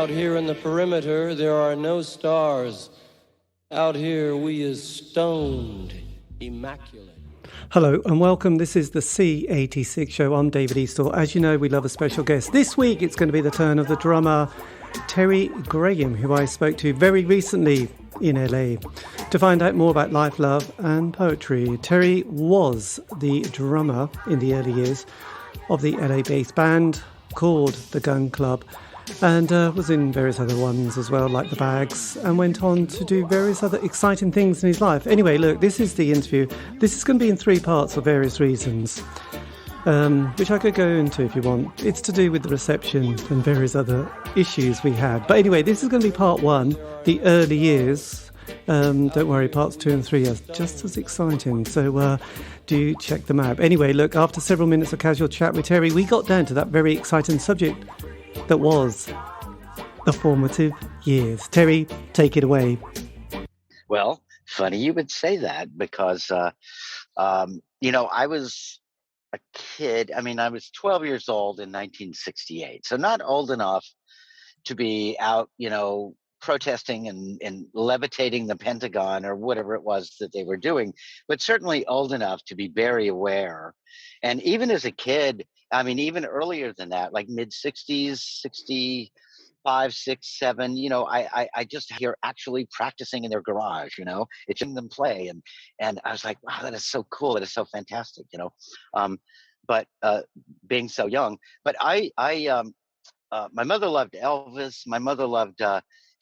Out here in the perimeter, there are no stars. Out here, we is stoned, immaculate. Hello and welcome. This is the C86 show. I'm David Eastaugh. As you know, we love a special guest. This week, it's going to be the turn of the drummer, Terry Graham, who I spoke to very recently in LA to find out more about life, love and poetry. Terry was the drummer in the early years of the LA-based band called the Gun Club, and was in various other ones as well, like the Bags, and went on to do various other exciting things in his life. Anyway, look, this is the interview. This is going to be in 3 parts for various reasons, which I could go into if you want. It's to do with the reception and various other issues we had. But anyway, this is going to be part 1, the early years. Don't worry, parts 2 and 3 are just as exciting, so do check them out. Anyway, look, after several minutes of casual chat with Terry, we got down to that very exciting subject that was the formative years. Terry, take it away. Well, funny you would say that because, I was a kid. I mean, I was 12 years old in 1968, so not old enough to be out, protesting and levitating the Pentagon or whatever it was that they were doing, but certainly old enough to be very aware. And even as a kid, I mean, even earlier than that, like mid 60s, 65, 6, 7, I just hear actually practicing in their garage, it's in them play. And I was like, wow, that is so cool. That is so fantastic, but being so young, but my mother loved Elvis. My mother loved,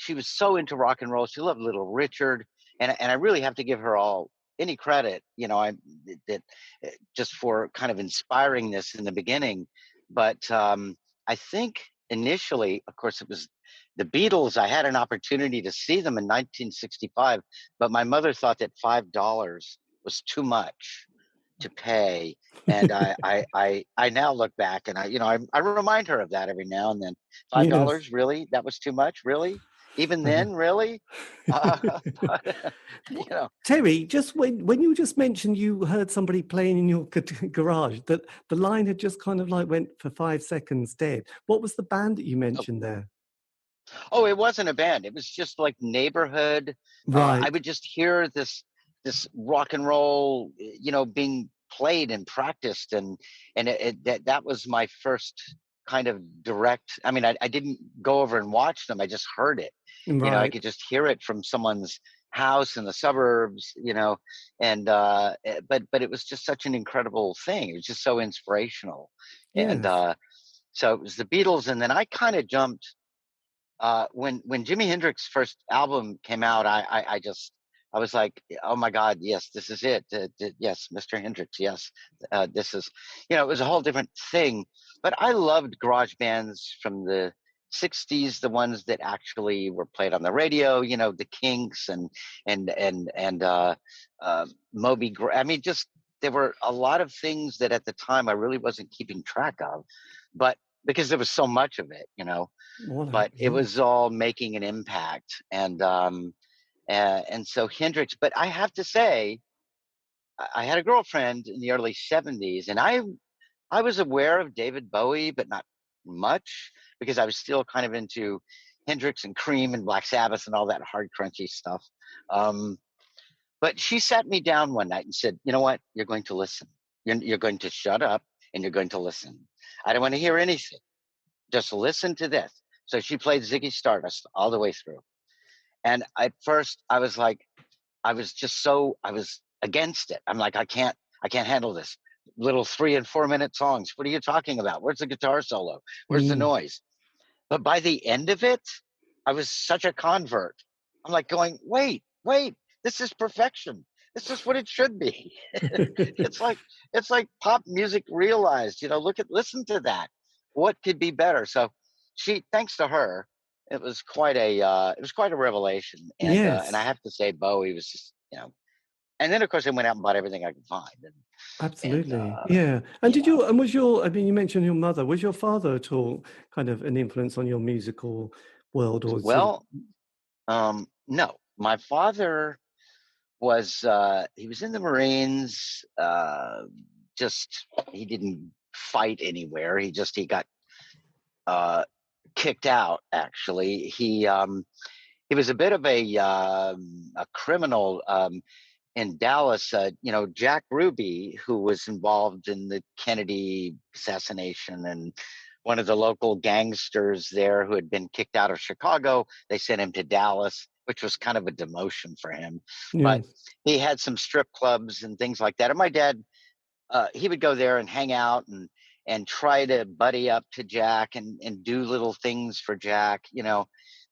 she was so into rock and roll. She loved Little Richard. And I really have to give her any credit, just for kind of inspiring this in the beginning. But I think initially, of course, it was the Beatles. I had an opportunity to see them in 1965, but my mother thought that $5 was too much to pay. And I now look back and I remind her of that every now and then. $5, yes. Really? That was too much? Really? Even then, really? Terry, just when you just mentioned you heard somebody playing in your garage, that the line had just kind of like went for 5 seconds dead. What was the band that you mentioned there? Oh, it wasn't a band. It was just like neighborhood. Right. I would just hear this rock and roll, being played and practiced, and that was my first kind of direct. I mean, I didn't go over and watch them. I just heard it. Right. I could just hear it from someone's house in the suburbs, and but it was just such an incredible thing. It was just so inspirational. Yes. And so it was the Beatles, and then I kind of jumped when Jimi Hendrix's first album came out. I was like, oh my God, yes, this is it. Yes, Mr. Hendrix. Yes, this is, it was a whole different thing. But I loved garage bands from the 60s, the ones that actually were played on the radio, the Kinks and Moby. I mean, just there were a lot of things that at the time I really wasn't keeping track of, but because there was so much of it, but it was all making an impact. And so Hendrix, but I have to say, I had a girlfriend in the early 70s, and I was aware of David Bowie, but not much, because I was still kind of into Hendrix and Cream and Black Sabbath and all that hard, crunchy stuff. But she sat me down one night and said, you know what? You're going to listen. You're going to shut up and you're going to listen. I don't want to hear anything. Just listen to this. So she played Ziggy Stardust all the way through. And at first I was against it. I'm like, I can't handle this. Little 3 and 4 minute songs. What are you talking about? Where's the guitar solo? Where's the noise? But by the end of it, I was such a convert. I'm like going, wait, this is perfection. This is what it should be. It's like pop music realized, listen to that. What could be better? So thanks to her, it was quite a revelation. And yes. And I have to say, Bowie was just, and then of course I went out and bought everything I could find. Absolutely. Yeah. And you mentioned your mother, was your father at all kind of an influence on your musical world? Or no, my father was, he was in the Marines, he didn't fight anywhere. He got kicked out. Actually, he was a bit of a criminal in Dallas. Jack Ruby, who was involved in the Kennedy assassination, and one of the local gangsters there who had been kicked out of Chicago, they sent him to Dallas, which was kind of a demotion for him. Yes. But he had some strip clubs and things like that. And my dad, he would go there and hang out and try to buddy up to Jack and do little things for Jack.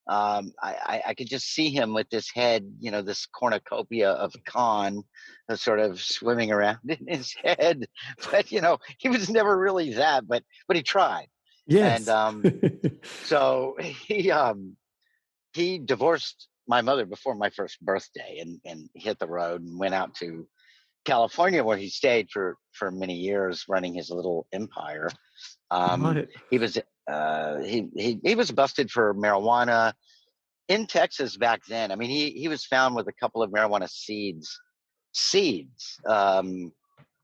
I could just see him with this head, this cornucopia of con sort of swimming around in his head. But, he was never really that, but he tried. Yes. And so he divorced my mother before my first birthday and hit the road and went out to California, where he stayed for many years, running his little empire. Right. He was he was busted for marijuana in Texas back then. I mean, he was found with a couple of marijuana seeds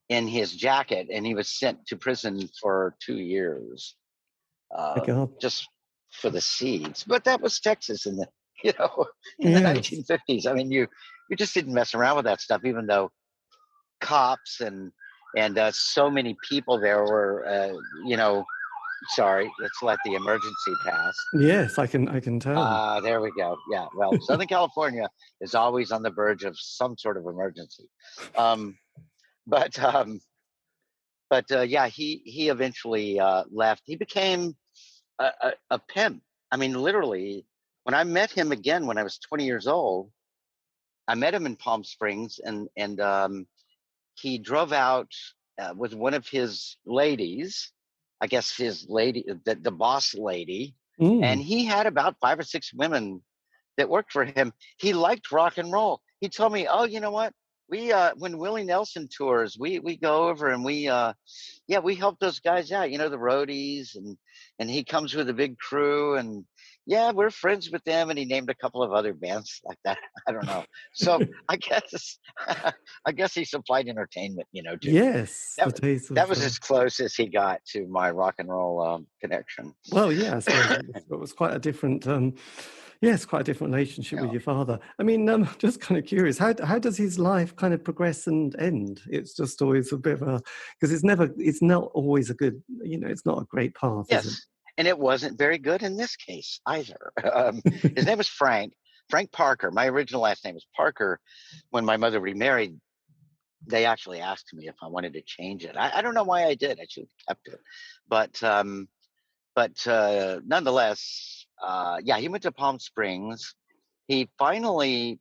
in his jacket, and he was sent to prison for 2 years, just for the seeds. But that was Texas in the the 1950s. I mean, you just didn't mess around with that stuff, even though cops and so many people there were sorry, let's let the emergency pass. Yes, I can tell. There we go. Yeah, well, Southern California is always on the verge of some sort of emergency. But yeah, he eventually left. He became a pimp. I mean, literally, when I met him again when I was 20 years old, I met him in Palm Springs, and he drove out with one of his ladies, I guess his lady, the boss lady, and he had about 5 or 6 women that worked for him. He liked rock and roll. He told me, "Oh, you know what? We when Willie Nelson tours, we go over and we help those guys out. The roadies, and he comes with a big crew, and yeah, we're friends with them." And he named a couple of other bands like that. I don't know. So I guess he supplied entertainment. Yes, that was as close as he got to my rock and roll connection. Well, yeah, I suppose it was quite a different. Yes, quite a different relationship with your father. I mean, just kind of curious, how does his life kind of progress and end? It's just always a bit of because it's not always a good, it's not a great path, yes. Is it? And it wasn't very good in this case either. His name was Frank Parker. My original last name was Parker. When my mother remarried, they actually asked me if I wanted to change it. I don't know why I did. I should have kept it. But nonetheless, he went to Palm Springs. He finally,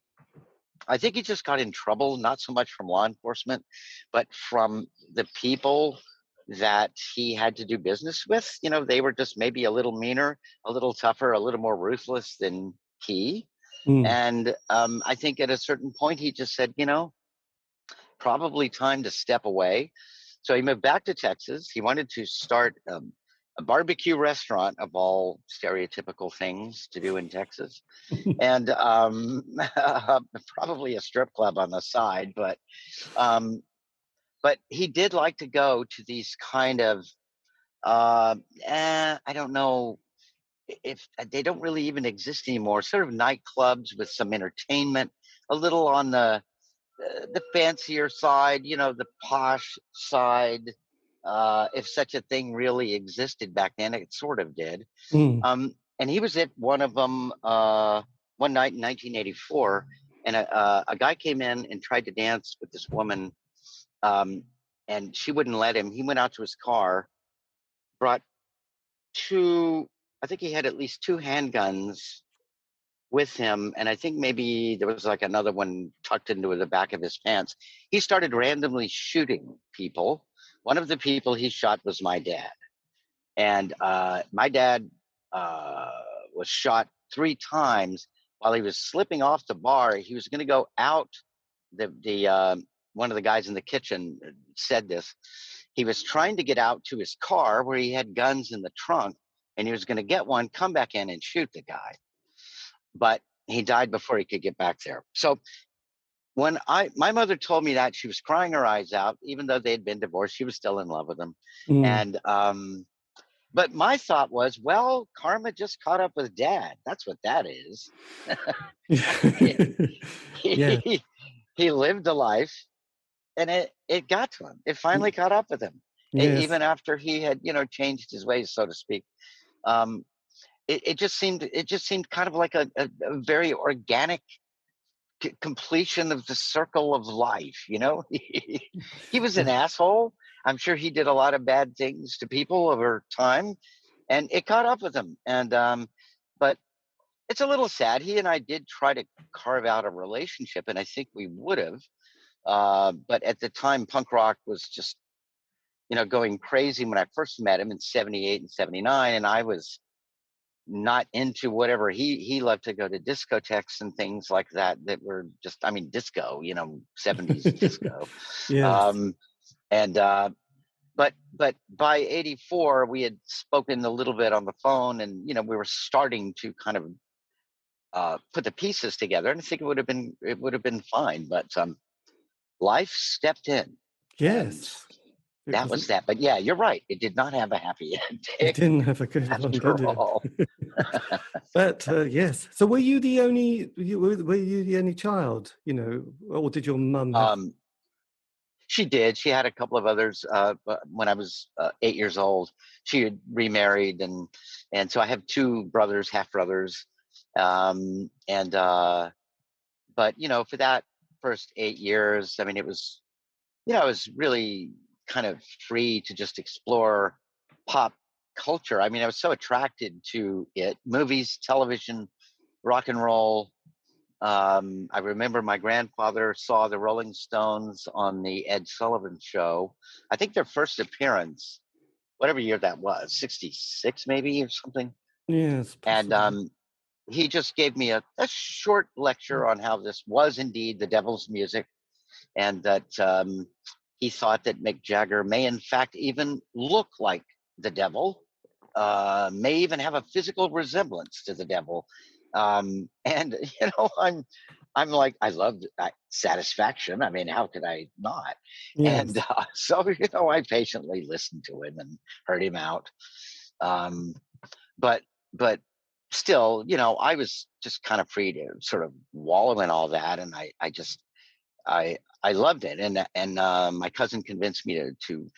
I think he just got in trouble, not so much from law enforcement, but from the people that he had to do business with. They were just maybe a little meaner, a little tougher, a little more ruthless than he. And I think at a certain point, he just said, probably time to step away. So he moved back to Texas. He wanted to start a barbecue restaurant, of all stereotypical things to do in Texas, and probably a strip club on the side. But he did like to go to these kind of, I don't know if they don't really even exist anymore, sort of nightclubs with some entertainment, a little on the fancier side, the posh side. If such a thing really existed back then, it sort of did. And he was at one of them one night in 1984, and a guy came in and tried to dance with this woman, and she wouldn't let him. He went out to his car, brought I think he had at least 2 handguns with him, and I think maybe there was like another one tucked into the back of his pants. He started randomly shooting people. One of the people he shot was my dad, and my dad was shot 3 times while he was slipping off the bar. He was going to go out. The one of the guys in the kitchen said this. He was trying to get out to his car where he had guns in the trunk, and he was going to get one, come back in, and shoot the guy. But he died before he could get back there. So when my mother told me that, she was crying her eyes out. Even though they had been divorced, she was still in love with him. And But my thought was, well, karma just caught up with Dad. That's what that is. Yeah. He lived a life, and it got to him. It finally caught up with him, Yes. even after he had, changed his ways, so to speak. It just seemed kind of like a very organic completion of the circle of life. He was an asshole. I'm sure he did a lot of bad things to people over time, and it caught up with him. And but it's a little sad. He and I did try to carve out a relationship, and I think we would have. But at the time, punk rock was just, going crazy when I first met him in 78 and 79. And I was not into whatever he loved to go to discotheques and things like that were just, disco, 70s disco. Yes. But by 84, we had spoken a little bit on the phone, and, we were starting to kind of put the pieces together. And I think it would have been fine, but life stepped in. Yes. That was that. But yeah, you're right. It did not have a happy ending. It didn't have a good one, did it? But yes. So were you the only child, or did your mum have... She did. She had a couple of others. When I was 8 years old, she had remarried, and so I have two brothers, half brothers. But for that first 8 years, it was, I was really kind of free to just explore pop culture. I was so attracted to it: movies, television, rock and roll. I remember my grandfather saw the Rolling Stones on the Ed Sullivan Show. I think their first appearance, whatever year that was, 66 maybe or something. Yes. Possibly. And he just gave me a short lecture on how this was indeed the devil's music, and that he thought that Mick Jagger may in fact even look like the devil, may even have a physical resemblance to the devil. And I'm like, I loved Satisfaction. How could I not? Yes. And so I patiently listened to him and heard him out. But still, I was just kind of free to sort of wallow in all that, and I loved it. And my cousin convinced me to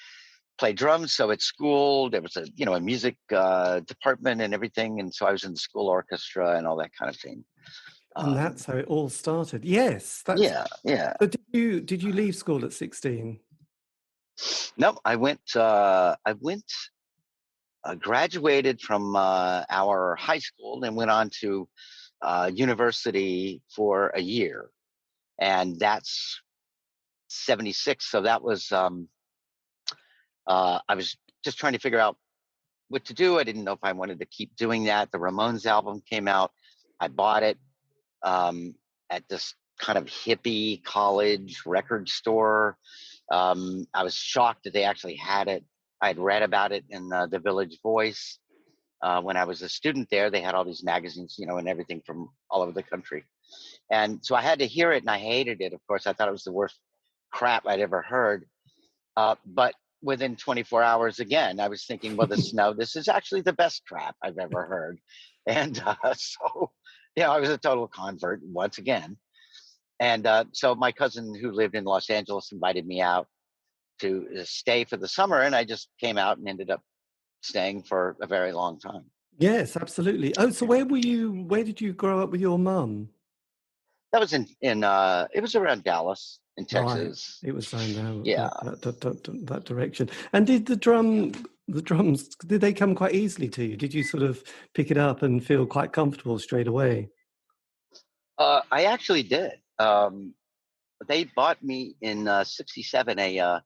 play drums. So at school there was a music department and everything, and so I was in the school orchestra and all that kind of thing. And that's how it all started. Yes. Yeah. So did you leave school at 16? No, I graduated from our high school and went on to university for a year, and that's 76. So that was I was just trying to figure out what to do. I didn't know if I wanted to keep doing that. The Ramones album came out. I bought it at this kind of hippie college record store. I was shocked that they actually had it. I had read about it in the Village Voice. When I was a student there, they had all these magazines, and everything from all over the country. And so I had to hear it, and I hated it. Of course, I thought it was the worst crap I'd ever heard. But within 24 hours, again, I was thinking, well, this is actually the best crap I've ever heard. And so, I was a total convert once again. And so my cousin who lived in Los Angeles invited me out to stay for the summer. And I just came out and ended up staying for a very long time. Yes, absolutely. Oh, so where did you grow up with your mum? That was in it was around Dallas in Texas. Right. It was down there. Yeah. That direction. And did the drums, did they come quite easily to you? Did you sort of pick it up and feel quite comfortable straight away? I actually did. They bought me in 67 a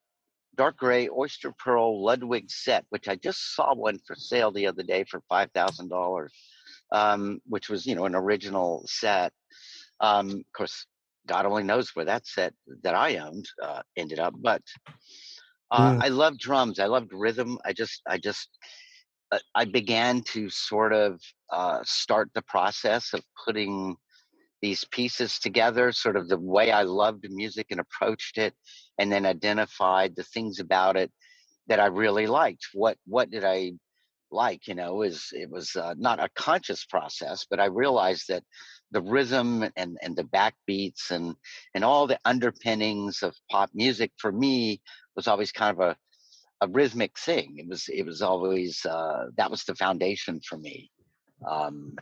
dark gray oyster pearl Ludwig set, which I just saw one for sale the other day for $5,000, which was, an original set. Of course, God only knows where that set that I owned ended up. But I loved drums. I loved rhythm. I began to sort of start the process of putting these pieces together, sort of the way I loved music and approached it, and then identified the things about it that I really liked. What did I like, it was not a conscious process, but I realized that the rhythm and the backbeats and all the underpinnings of pop music for me was always kind of a rhythmic thing. It was always that was the foundation for me. And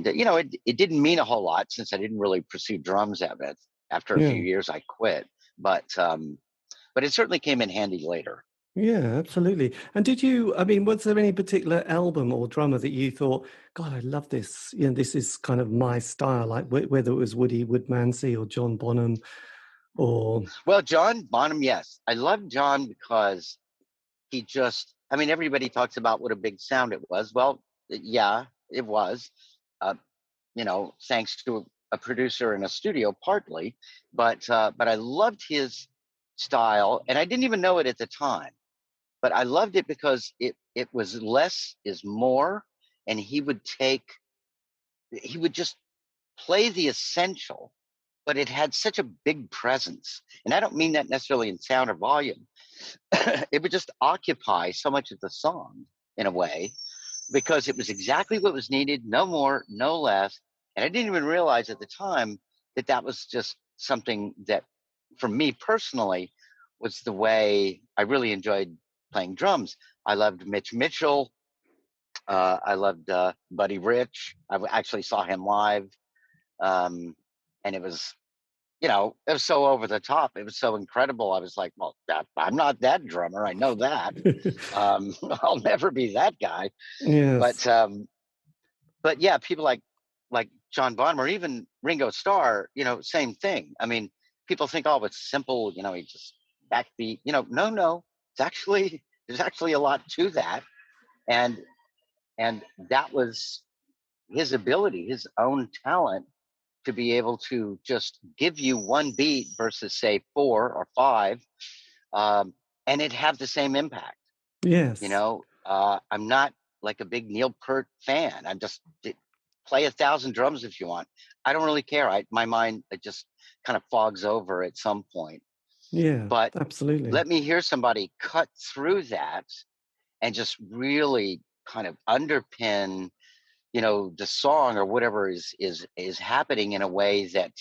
it didn't mean a whole lot since I didn't really pursue drums at it. After a few Yeah. years, I quit, but it certainly came in handy later. Yeah, absolutely. And was there any particular album or drummer that you thought, God, I love this. This is kind of my style, like whether it was Woody Woodmansey or John Bonham or... Well, John Bonham, yes. I love John because everybody talks about what a big sound it was. Well, yeah, it was, thanks to a producer in a studio partly, but I loved his style, and I didn't even know it at the time. But I loved it because it was less is more, and he would just play the essential, but it had such a big presence. And I don't mean that necessarily in sound or volume. It would just occupy so much of the song in a way, because it was exactly what was needed, no more, no less. And I didn't even realize at the time that that was just something that, for me personally, was the way I really enjoyed playing drums. I loved Mitch Mitchell. I loved Buddy Rich. I actually saw him live. And it was, it was so over the top. It was so incredible. I was like, well, I'm not that drummer. I know that. I'll never be that guy. Yes. But yeah, people like John Bonham or even Ringo Starr, same thing. I mean, people think, oh, it's simple, he just backbeat. No. There's actually a lot to that, and that was his ability, his own talent, to be able to just give you one beat versus say 4 or 5, and it have the same impact. Yes. I'm not like a big Neil Peart fan. I'm just play 1,000 drums if you want. I don't really care. My mind, it just kind of fogs over at some point. Yeah, But absolutely. let me hear somebody cut through that and just really kind of underpin, the song or whatever is happening in a way that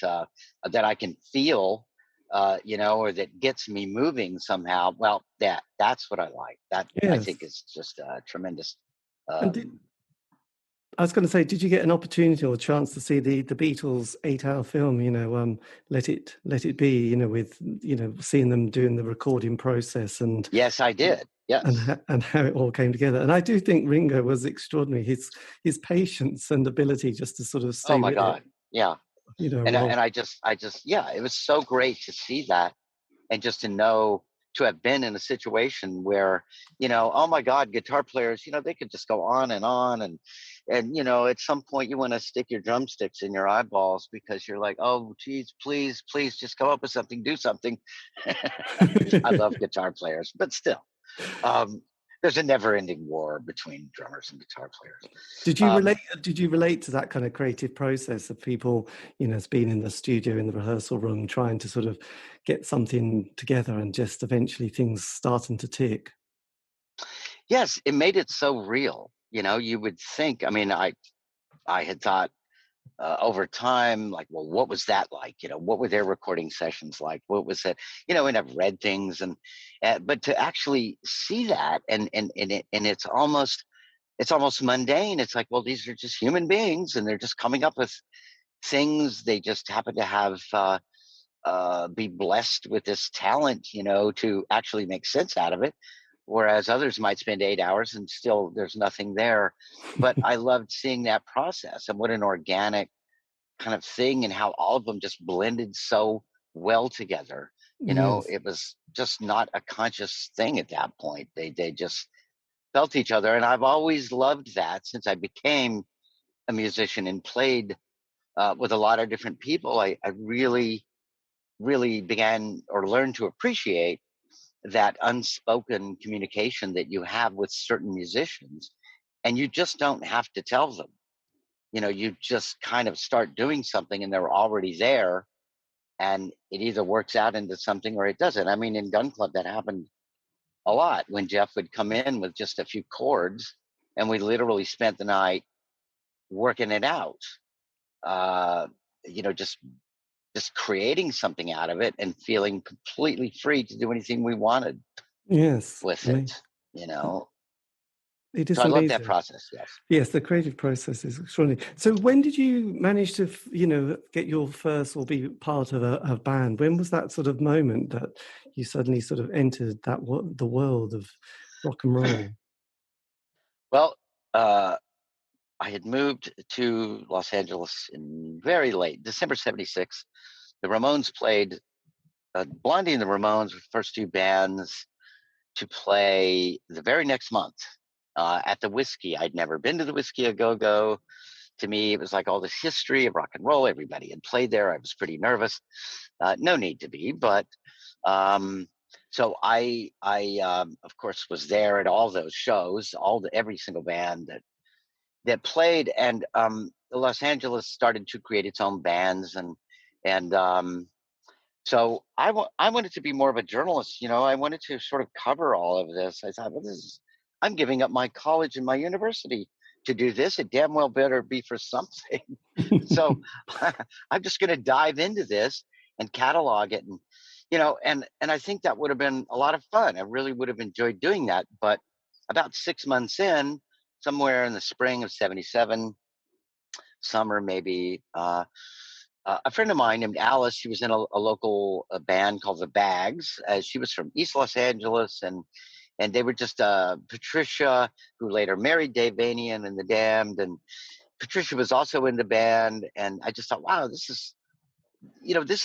that I can feel, or that gets me moving somehow. Well, that's what I like. That I Yes. think is just tremendous. I was going to say, did you get an opportunity or a chance to see the Beatles 8-hour film? Let It Be. With seeing them doing the recording process and... Yes, I did. Yes, and how it all came together. And I do think Ringo was extraordinary. His patience and ability just to sort of stay oh my with God, it. yeah. And I just yeah, it was so great to see that, and just to have been in a situation where, oh my God, guitar players, they could just go on and at some point you want to stick your drumsticks in your eyeballs because you're like, oh geez, please just come up with something, do something. I love guitar players, but still, there's a never-ending war between drummers and guitar players. Did you relate to that kind of creative process of people, being in the studio, in the rehearsal room, trying to sort of get something together and just eventually things starting to tick? Yes, it made it so real. You would think, I had thought over time, like, well, what was that like? What were their recording sessions like? What was it? And I've read things, but to actually see that, and it's almost mundane. It's like, well, these are just human beings, and they're just coming up with things. They just happen to have be blessed with this talent, to actually make sense out of it. Whereas others might spend 8 hours and still there's nothing there. But I loved seeing that process, and what an organic kind of thing, and how all of them just blended so well together. Yes. It was just not a conscious thing at that point. They just felt each other. And I've always loved that since I became a musician and played with a lot of different people. I really, really began or learned to appreciate that unspoken communication that you have with certain musicians. And you just don't have to tell them. You just kind of start doing something and they're already there, and it either works out into something or it doesn't. In Gun Club, that happened a lot when Jeff would come in with just a few chords, and we literally spent the night working it out. Just creating something out of it and feeling completely free to do anything we wanted with it. It is So I love amazing. that process. Yes, the creative process is extraordinary. So when did you manage to, get your first or be part of a band? When was that sort of moment that you suddenly sort of entered the world of rock and roll? Well, I had moved to Los Angeles in very late December '76. The Ramones played. Blondie and the Ramones were the first two bands to play the very next month at the Whiskey. I'd never been to the Whiskey a Go-Go. To me, it was like all this history of rock and roll. Everybody had played there. I was pretty nervous. No need to be, but so I of course was there at all those shows, every single band that played, and Los Angeles started to create its own bands, and so I wanted to be more of a journalist. I wanted to sort of cover all of this. I thought, well, I'm giving up my college and my university to do this. It damn well better be for something. So I'm just going to dive into this and catalog it, and I think that would have been a lot of fun. I really would have enjoyed doing that. But about 6 months in, somewhere in the spring of '77, summer maybe, a friend of mine named Alice, she was in a local band called the Bags. She was from East Los Angeles, and they were just Patricia, who later married Dave Vanian and the Damned, and Patricia was also in the band. And I just thought, wow, this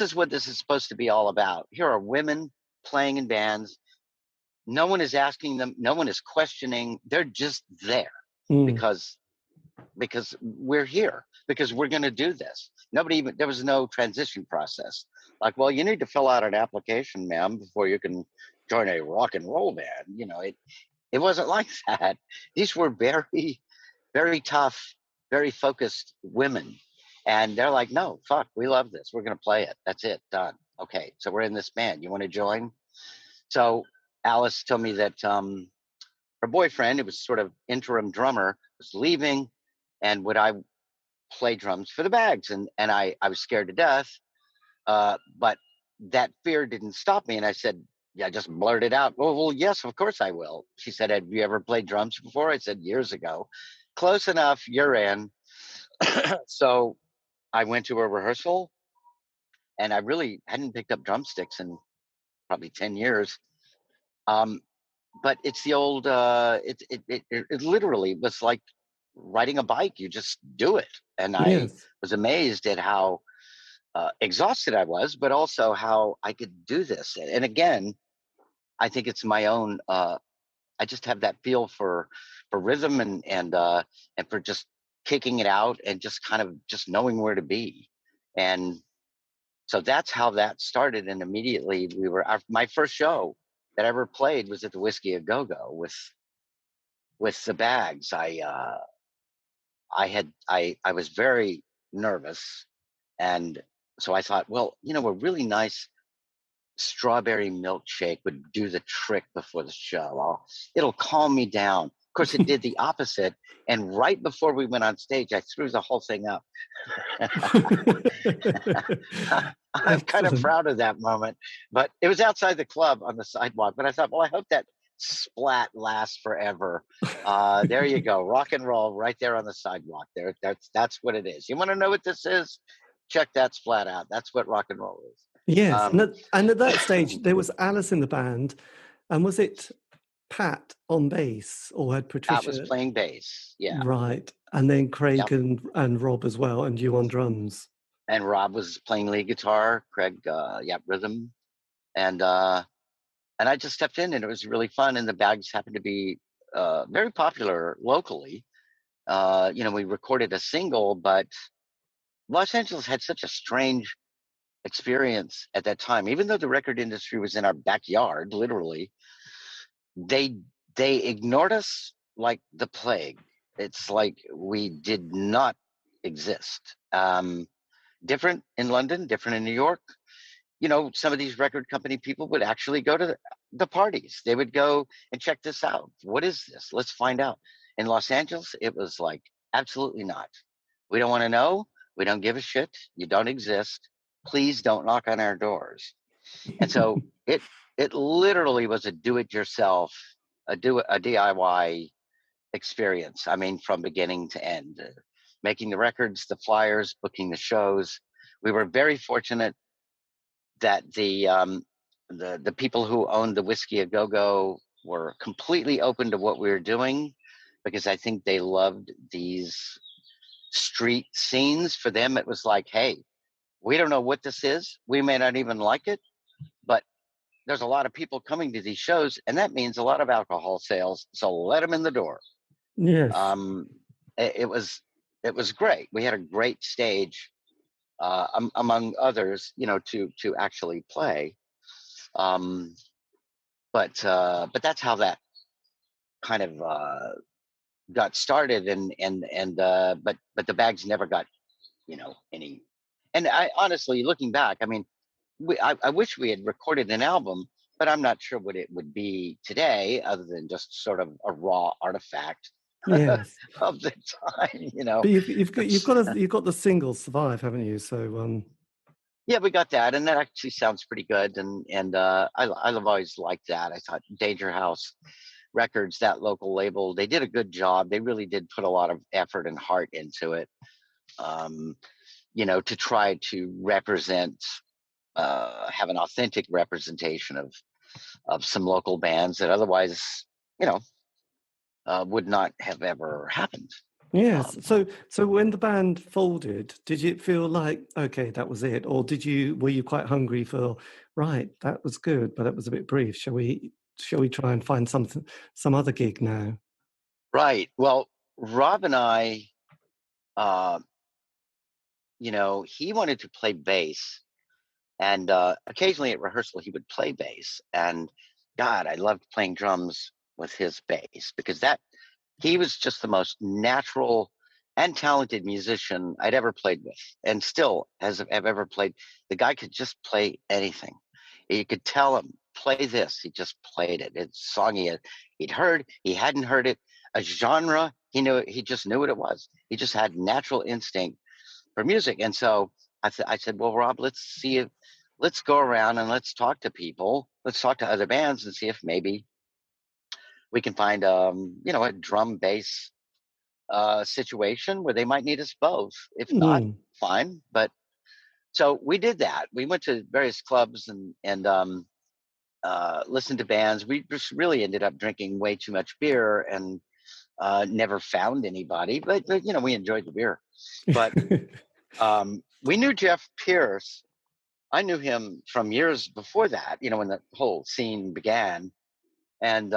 is what this is supposed to be all about. Here are women playing in bands. No one is asking them. No one is questioning. They're just there because we're here, because we're going to do this. There was no transition process. Like, well, you need to fill out an application, ma'am, before you can join a rock and roll band. It wasn't like that. These were very, very tough, very focused women. And they're like, no, fuck, we love this. We're going to play it. That's it. Done. Okay. So we're in this band. You want to join? So Alice told me that her boyfriend, who was sort of interim drummer, was leaving, and would I play drums for the Bags? And I was scared to death, but that fear didn't stop me. And I said, yeah, I just blurted out, well, yes, of course I will. She said, have you ever played drums before? I said, years ago. Close enough, you're in. So I went to a rehearsal, and I really hadn't picked up drumsticks in probably 10 years. But it's the old, it literally was like riding a bike. You just do it. And I was amazed at how exhausted I was, but also how I could do this. And again, I think it's my own, I just have that feel for rhythm and for just kicking it out and just kind of just knowing where to be. And so that's how that started. And immediately my first show that I ever played was at the Whiskey a Go-Go with the Bags. I was very nervous, and so I thought, well, a really nice strawberry milkshake would do the trick before the show. It'll calm me down. Of course, it did the opposite. And right before we went on stage, I threw the whole thing up. I'm kind of proud of that moment. But it was outside the club on the sidewalk. But I thought, well, I hope that splat lasts forever. There you go. Rock and roll right there on the sidewalk. There, that's what it is. You want to know what this is? Check that splat out. That's what rock and roll is. Yes. And at that stage, there was Alice in the band. And was it Pat on bass, or had Patricia? Pat was playing bass. Yeah. Right. And then Craig and Rob as well, and you on drums. And Rob was playing lead guitar, Craig, rhythm. And I just stepped in, and it was really fun. And the Bags happened to be very popular locally. We recorded a single, but Los Angeles had such a strange experience at that time. Even though the record industry was in our backyard, literally, they ignored us like the plague. It's like we did not exist. Different in London, different in New York. Some of these record company people would actually go to the parties. They would go and check this out. What is this? Let's find out. In Los Angeles, it was like, absolutely not. We don't want to know. We don't give a shit. You don't exist. Please don't knock on our doors. And so it literally was a do-it-yourself, a DIY experience. I mean, from beginning to end, making the records, the flyers, booking the shows. We were very fortunate that the people who owned the Whiskey A Go Go were completely open to what we were doing, because I think they loved these street scenes. For them, it was like, hey, we don't know what this is. We may not even like it, but there's a lot of people coming to these shows, and that means a lot of alcohol sales. So let them in the door. Yes. It was great. We had a great stage, among others, to actually play. But that's how that kind of got started, but the Bags never got any. And I honestly, looking back, I mean, I wish we had recorded an album, but I'm not sure what it would be today, other than just sort of a raw artifact yes. of the time, But you've got the single Survive, haven't you? So yeah, we got that, and that actually sounds pretty good. And I've always liked that. I thought Danger House Records, that local label, they did a good job. They really did put a lot of effort and heart into it, to try to represent, have an authentic representation of some local bands that otherwise, would not have ever happened. Yes. So when the band folded, did you feel like, okay, that was it, or were you quite hungry for, right, that was good, but it was a bit brief. Shall we try and find some other gig now? Right. Well, Rob and I, he wanted to play bass, and occasionally at rehearsal he would play bass. And God, I loved playing drums with his bass, because he was just the most natural and talented musician I'd ever played with, and still have ever played. The guy could just play anything. You could tell him, play this. He just played it. It's a song he'd heard, he hadn't heard it, a genre, he knew it, he just knew what it was. He just had natural instinct for music. And so I said, well, Rob, let's go around and let's talk to people. Let's talk to other bands and see if maybe we can find, a drum bass situation where they might need us both. If not, fine. But so we did that. We went to various clubs and listened to bands. We just really ended up drinking way too much beer and never found anybody. But we enjoyed the beer. But we knew Jeff Pierce. I knew him from years before that, when the whole scene began. And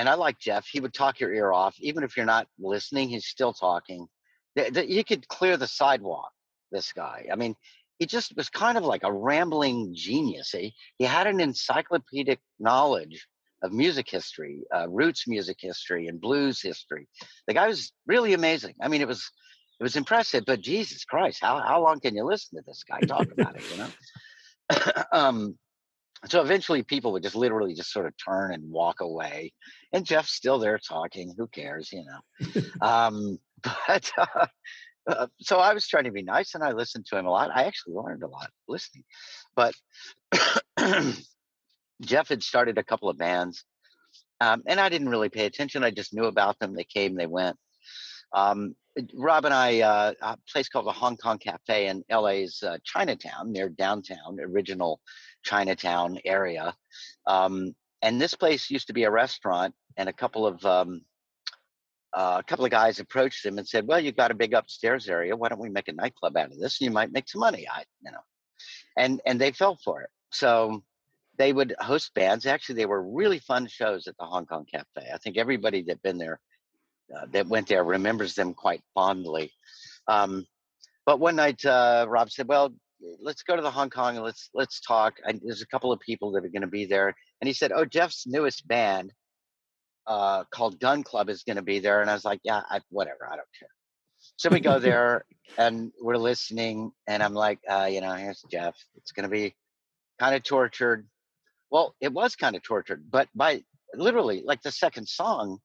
I like Jeff. He would talk your ear off. Even if you're not listening, he's still talking. You could clear the sidewalk, this guy. I mean, he just was kind of like a rambling genius. He had an encyclopedic knowledge of music history, roots music history, and blues history. The guy was really amazing. I mean, it was impressive, but Jesus Christ, how long can you listen to this guy talk about it, So eventually people would just literally just sort of turn and walk away, and Jeff's still there talking. Who cares, but so I was trying to be nice, and I listened to him a lot. I actually learned a lot listening, but Jeff had started a couple of bands, and I didn't really pay attention. I just knew about them. They came, they went. Rob and I, a place called the Hong Kong Cafe in LA's Chinatown, near downtown, original Chinatown area. And this place used to be a restaurant, and a couple of guys approached him and said, well, you've got a big upstairs area. Why don't we make a nightclub out of this? You might make some money. And they fell for it. So they would host bands. Actually, they were really fun shows at the Hong Kong Cafe. I think everybody that been there, that went there, remembers them quite fondly. But one night, Rob said, well, let's go to the Hong Kong and let's talk. There's a couple of people that are going to be there. And he said, oh, Jeff's newest band called Gun Club is going to be there. And I was like, yeah, whatever, I don't care. So we go there and we're listening, and I'm like, here's Jeff. It's going to be kind of tortured. Well, it was kind of tortured, but by literally like the second song,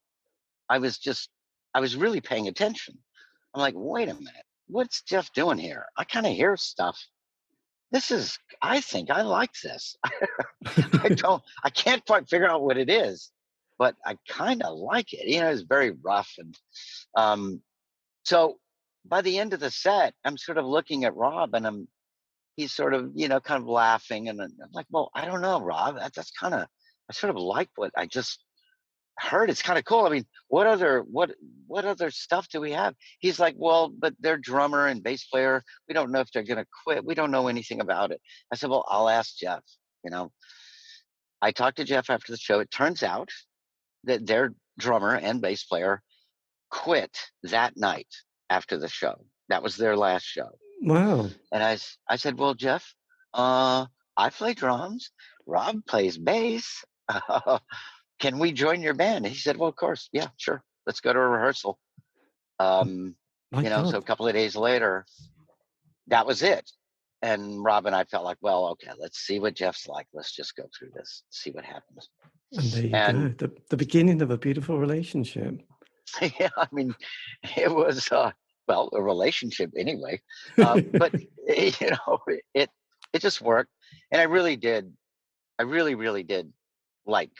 I was really paying attention. I'm like, wait a minute, what's Jeff doing here? I kind of hear stuff. I think I like this. I can't quite figure out what it is, but I kind of like it. It's very rough. And so by the end of the set, I'm sort of looking at Rob, and he's sort of, kind of laughing. And I'm like, well, I don't know, Rob, I sort of like what I just heard. It's kind of cool. I mean, what other stuff do we have? He's like, well, but their drummer and bass player, we don't know if they're going to quit. We don't know anything about it. I said, well, I'll ask Jeff. I talked to Jeff after the show. It turns out that their drummer and bass player quit that night after the show. That was their last show. Wow. And I said, well, Jeff, I play drums. Rob plays bass. Can we join your band? And he said, well, of course. Yeah, sure. Let's go to a rehearsal. So a couple of days later, that was it. And Rob and I felt like, well, okay, let's see what Jeff's like. Let's just go through this, see what happens. And there you go. The beginning of a beautiful relationship. Yeah, I mean, it was, a relationship anyway. But, it just worked. And I really really did like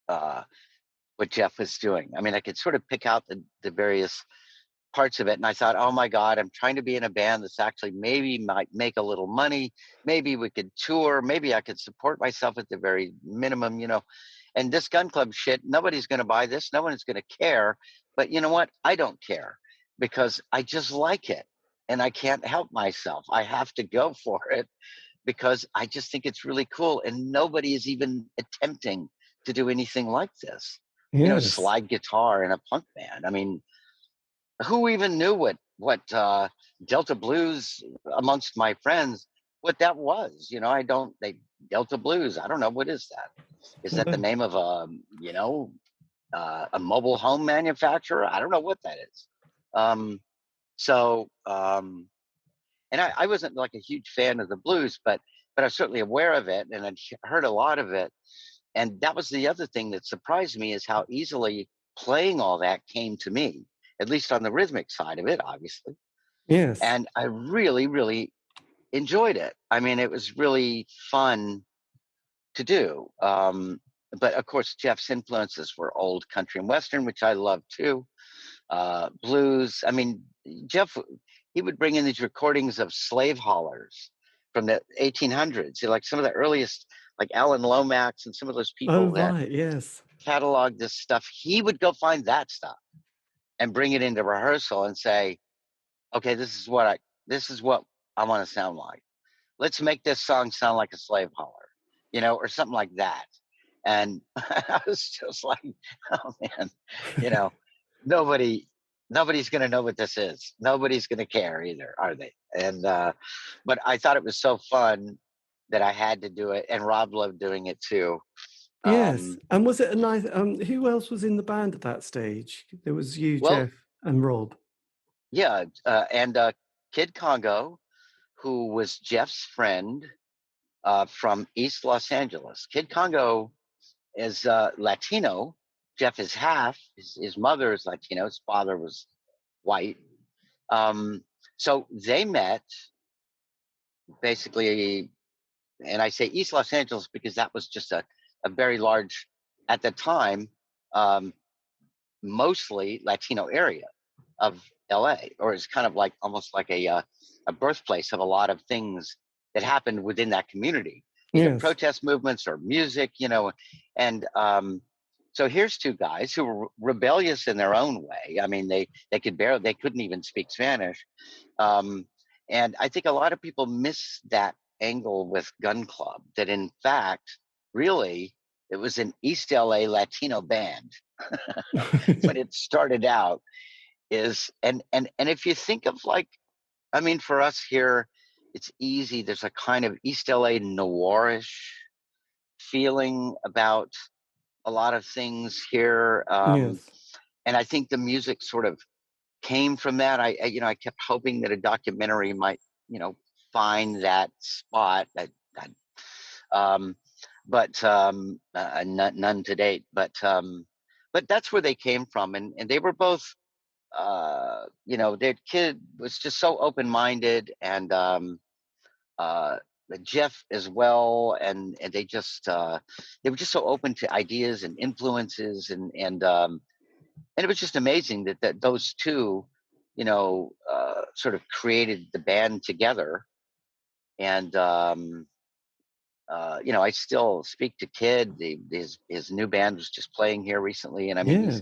what Jeff was doing. I mean, I could sort of pick out the various parts of it. And I thought, oh my God, I'm trying to be in a band that's actually maybe might make a little money. Maybe we could tour. Maybe I could support myself at the very minimum, and this gun club shit, nobody's going to buy this. No one's going to care. But you know what? I don't care because I just like it and I can't help myself. I have to go for it because I just think it's really cool. And nobody is even attempting to do anything like this. Yes. Slide guitar in a punk band. I mean, who even knew what Delta blues amongst my friends, what that was? Delta blues. I don't know. What is that? Is that the name of a mobile home manufacturer? I don't know what that is. And I wasn't like a huge fan of the blues, but I was certainly aware of it, and I'd heard a lot of it. And that was the other thing that surprised me, is how easily playing all that came to me, at least on the rhythmic side of it, obviously. Yes. And I really, really enjoyed it. I mean, it was really fun to do. But of course, Jeff's influences were old country and Western, which I love too. Blues. I mean, Jeff, he would bring in these recordings of slave haulers from the 1800s. Like some of the earliest, like Alan Lomax and some of those people yes, cataloged this stuff. He would go find that stuff and bring it into rehearsal and say, okay, this is what I want to sound like. Let's make this song sound like a slave hauler, or something like that. And I was just like, oh man, nobody's going to know what this is. Nobody's going to care either, are they? And, but I thought it was so fun that I had to do it. And Rob loved doing it too. Yes. And was it a nice, who else was in the band at that stage? There was you, Jeff, and Rob. Yeah. And Kid Congo, who was Jeff's friend from East Los Angeles. Kid Congo is Latino. Jeff is half. His mother is Latino. His father was white. So they met basically, and I say East Los Angeles because that was just a very large, at the time, mostly Latino area of LA, or it's kind of like almost like a birthplace of a lot of things that happened within that community. Either protest movements or music, and so here's two guys who were rebellious in their own way. I mean, they couldn't even speak Spanish, and I think a lot of people miss that angle with Gun Club. That in fact, really, it was an East LA Latino band when it started out. And if you think of for us here, it's easy. There's a kind of East LA noirish feeling about a lot of things here. And I think the music sort of came from that. I kept hoping that a documentary might, find that spot but none to date. But but that's where they came from, and they were both, their kid was just so open-minded, and Jeff as well, and they were just so open to ideas and influences, and it was just amazing that those two, sort of created the band together. And I still speak to Kid. His new band was just playing here recently, and I mean,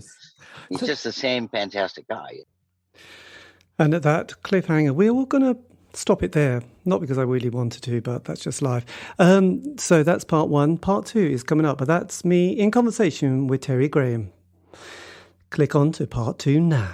he's just the same fantastic guy. And at that cliffhanger, we're all going to stop it there. Not because I really wanted to, but that's just life. So that's part one. Part two is coming up, but that's me in conversation with Terry Graham. Click on to part two now.